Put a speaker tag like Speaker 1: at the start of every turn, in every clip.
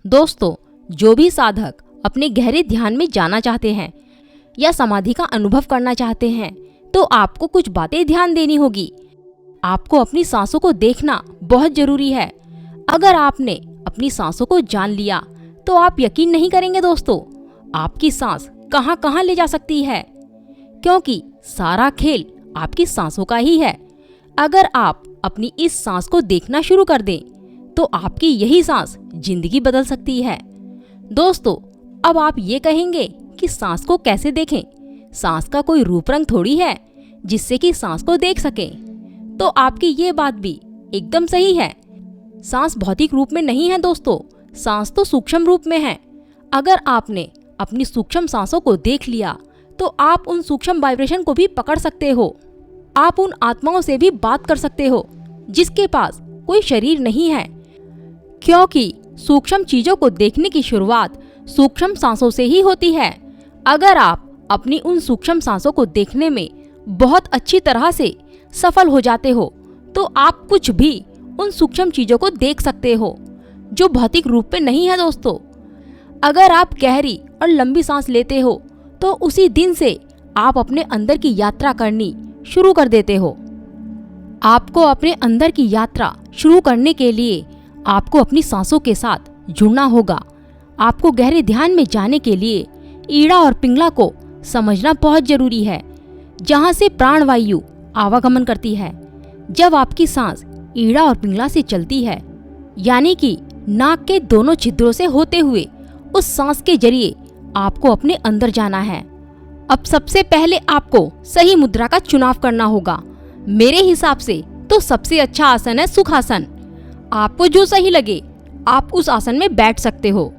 Speaker 1: दोस्तों, जो भी साधक अपने गहरे ध्यान में जाना चाहते हैं या समाधि का अनुभव करना चाहते हैं, तो आपको कुछ बातें ध्यान देनी होगी। आपको अपनी सांसों को देखना बहुत जरूरी है। अगर आपने अपनी सांसों को जान लिया तो आप यकीन नहीं करेंगे दोस्तों, आपकी सांस कहां कहां ले जा सकती है, क्योंकि सारा खेल आपकी सांसों का ही है। अगर आप अपनी इस सांस को देखना शुरू कर दें तो आपकी यही सांस जिंदगी बदल सकती है। दोस्तों, अब आप ये कहेंगे कि सांस को कैसे देखें? सांस का कोई रूप रंग थोड़ी है जिससे कि सांस को देख सकें। तो आपकी ये बात भी एकदम सही है। सांस भौतिक रूप में नहीं है दोस्तों, सांस तो सूक्ष्म रूप में है। अगर आपने अपनी सूक्ष्म सांसों को देख लिया तो आप उन सूक्ष्म वाइब्रेशन को भी पकड़ सकते हो। आप उन आत्माओं से भी बात कर सकते हो जिसके पास कोई शरीर नहीं है, क्योंकि सूक्ष्म चीजों को देखने की शुरुआत सूक्ष्म सांसों से ही होती है। अगर आप अपनी उन सूक्ष्म सांसों को देखने में बहुत अच्छी तरह से सफल हो जाते हो तो आप कुछ भी उन सूक्ष्म चीजों को देख सकते हो जो भौतिक रूप में नहीं है दोस्तों। अगर आप गहरी और लंबी सांस लेते हो तो उसी दिन से आप अपने अंदर की यात्रा करनी शुरू कर देते हो। आपको अपने अंदर की यात्रा शुरू करने के लिए आपको अपनी सांसों के साथ जुड़ना होगा। आपको गहरे ध्यान में जाने के लिए ईड़ा और पिंगला को समझना बहुत जरूरी है, जहाँ से प्राणवायु आवागमन करती है। जब आपकी सांस ईड़ा और पिंगला से चलती है, यानी कि नाक के दोनों छिद्रों से होते हुए, उस सांस के जरिए आपको अपने अंदर जाना है। अब सबसे पहले आपको सही मुद्रा का चुनाव करना होगा। मेरे हिसाब से तो सबसे अच्छा आसन है सुखासन। आपको जो सही लगे आप उस आसन में बैठ सकते हो।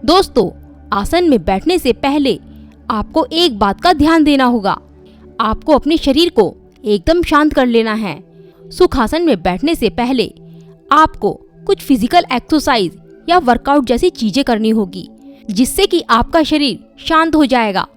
Speaker 1: दोस्तों, आसन में बैठने से पहले आपको एक बात का ध्यान देना होगा। आपको अपने शरीर को एकदम शांत कर लेना है। सुखासन में बैठने से पहले आपको कुछ फिजिकल एक्सरसाइज या वर्कआउट जैसी चीजें करनी होगी, जिससे कि आपका शरीर शांत हो जाएगा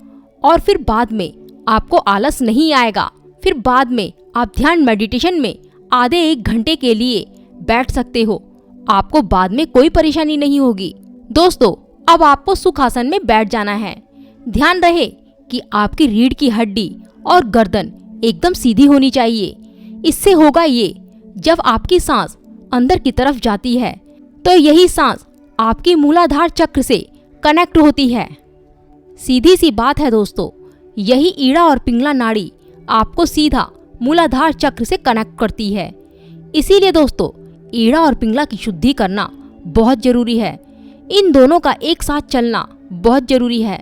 Speaker 1: और फिर बाद में आपको आलस नहीं आएगा। फिर बाद में आप ध्यान मेडिटेशन में आधे 1 घंटे के लिए बैठ सकते हो। आपको बाद में कोई परेशानी नहीं होगी। दोस्तों, अब आपको सुखासन में बैठ जाना है। ध्यान रहे कि आपकी रीढ़ की हड्डी और गर्दन एकदम सीधी होनी चाहिए। इससे होगा ये, जब आपकी सांस अंदर की तरफ जाती है तो यही सांस आपकी मूलाधार चक्र से कनेक्ट होती है। सीधी सी बात है दोस्तों, यही ईड़ा और पिंगला नाड़ी आपको सीधा मूलाधार चक्र से कनेक्ट करती है। इसीलिए दोस्तों, ईड़ा और पिंगला की शुद्धि करना बहुत जरूरी है। इन दोनों का एक साथ चलना बहुत जरूरी है।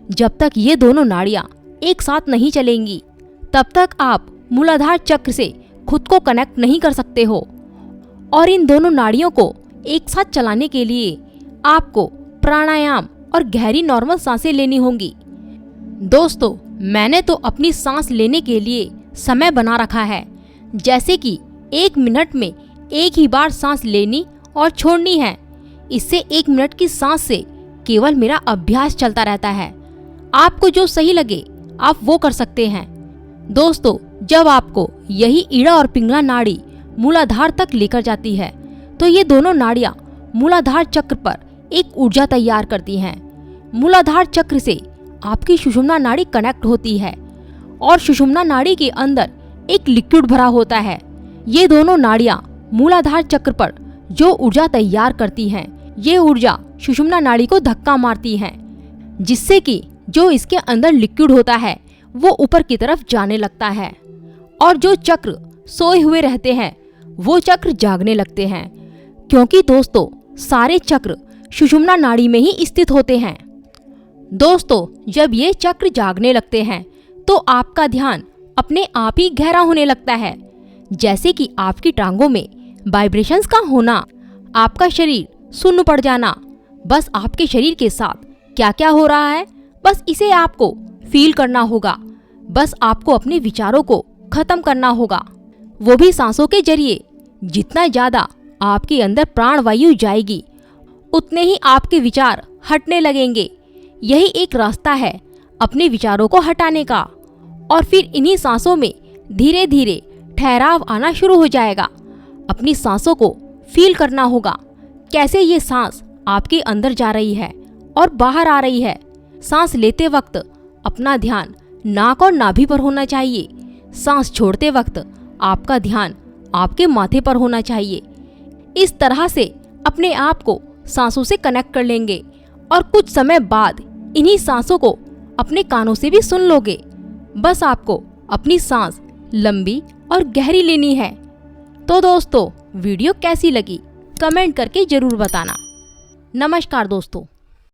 Speaker 1: जब तक ये दोनों नाड़ियाँ एक साथ नहीं चलेंगी तब तक आप मूलाधार चक्र से खुद को कनेक्ट नहीं कर सकते हो। और इन दोनों नाड़ियों को एक साथ चलाने के लिए आपको प्राणायाम और गहरी नॉर्मल सांसें लेनी होंगी। दोस्तों, मैंने तो अपनी सांस लेने के लिए समय बना रखा है, जैसे कि 1 मिनट में एक ही बार सांस लेनी और छोड़नी है। इससे 1 मिनट की सांस से केवल मेरा अभ्यास चलता रहता है। आपको जो सही लगे आप वो कर सकते हैं। दोस्तों, जब आपको यही ईड़ा और पिंगला नाड़ी मूलाधार तक लेकर जाती है तो ये दोनों नाड़ियाँ मूलाधार चक्र पर एक ऊर्जा तैयार करती हैं। मूलाधार चक्र से आपकी सुषुम्ना नाड़ी कनेक्ट होती है और सुषुम्ना नाड़ी के अंदर एक लिक्विड भरा होता है। ये दोनों नाड़ियाँ मूलाधार चक्र पर जो ऊर्जा तैयार करती हैं, ये ऊर्जा सुषुम्ना नाड़ी को धक्का मारती हैं, जिससे कि जो इसके अंदर लिक्विड होता है वो ऊपर की तरफ जाने लगता है और जो चक्र सोए हुए रहते हैं वो चक्र जागने लगते हैं, क्योंकि दोस्तों सारे चक्र सुषुम्ना नाड़ी में ही स्थित होते हैं। दोस्तों, जब ये चक्र जागने लगते हैं तो आपका ध्यान अपने आप ही गहरा होने लगता है, जैसे कि आपकी टांगों में वाइब्रेशंस का होना, आपका शरीर सुन्न पड़ जाना। बस आपके शरीर के साथ क्या क्या हो रहा है, बस इसे आपको फील करना होगा। बस आपको अपने विचारों को खत्म करना होगा, वो भी सांसों के जरिए। जितना ज्यादा आपके अंदर प्राणवायु जाएगी उतने ही आपके विचार हटने लगेंगे। यही एक रास्ता है अपने विचारों को हटाने का। और फिर इन्हीं सांसों में धीरे धीरे ठहराव आना शुरू हो जाएगा। अपनी सांसों को फील करना होगा, कैसे ये सांस आपके अंदर जा रही है और बाहर आ रही है। सांस लेते वक्त अपना ध्यान नाक और नाभि पर होना चाहिए। सांस छोड़ते वक्त आपका ध्यान आपके माथे पर होना चाहिए। इस तरह से अपने आप को सांसों से कनेक्ट कर लेंगे और कुछ समय बाद इन्हीं सांसों को अपने कानों से भी सुन लोगे। बस आपको अपनी सांस लंबी और गहरी लेनी है। तो दोस्तों, वीडियो कैसी लगी कमेंट करके जरूर बताना। नमस्कार दोस्तों।